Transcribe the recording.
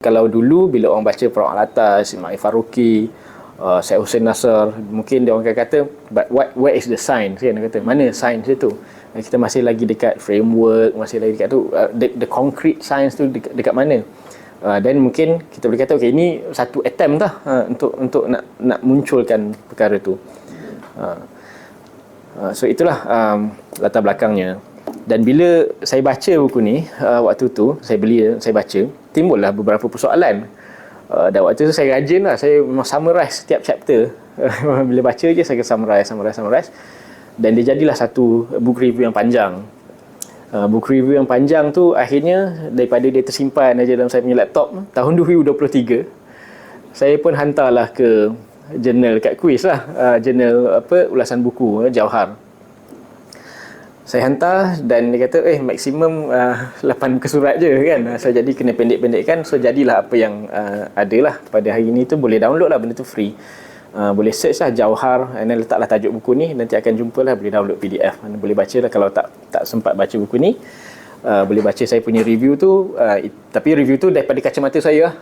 Kalau dulu bila orang baca Perawat Alatas, Ismail Faruqi, Syed Hussein Nasr, mungkin dia orang akan kata, but where is the science, kan? Dia kata, mana science dia tu? Kita masih lagi dekat framework, masih lagi dekat tu, the concrete science tu dekat mana? Dan mungkin kita boleh kata, okay, ini satu attempt lah untuk nak munculkan perkara tu. So itulah latar belakangnya. Dan bila saya baca buku ni, waktu tu saya beli, saya baca, timbullah beberapa persoalan. Dan waktu tu saya rajin lah, saya memang summarize setiap chapter. Bila baca je saya akan summarize. Dan dia jadilah satu book review yang panjang. Book review yang panjang tu akhirnya daripada dia tersimpan aja dalam saya punya laptop, tahun 2023 saya pun hantarlah ke jurnal kat kuis lah, jurnal ulasan buku Jauhar. Saya hantar dan dia kata maksimum 8 muka surat je kan. So jadi kena pendek-pendekkan. So jadilah apa yang adalah pada hari ni tu, boleh download lah, benda tu free. Boleh search lah Jauhar, dan letaklah tajuk buku ni, nanti akan jumpa lah, boleh download PDF. Boleh baca lah kalau tak sempat baca buku ni. Boleh baca saya punya review tu, tapi review tu daripada kacamata saya lah.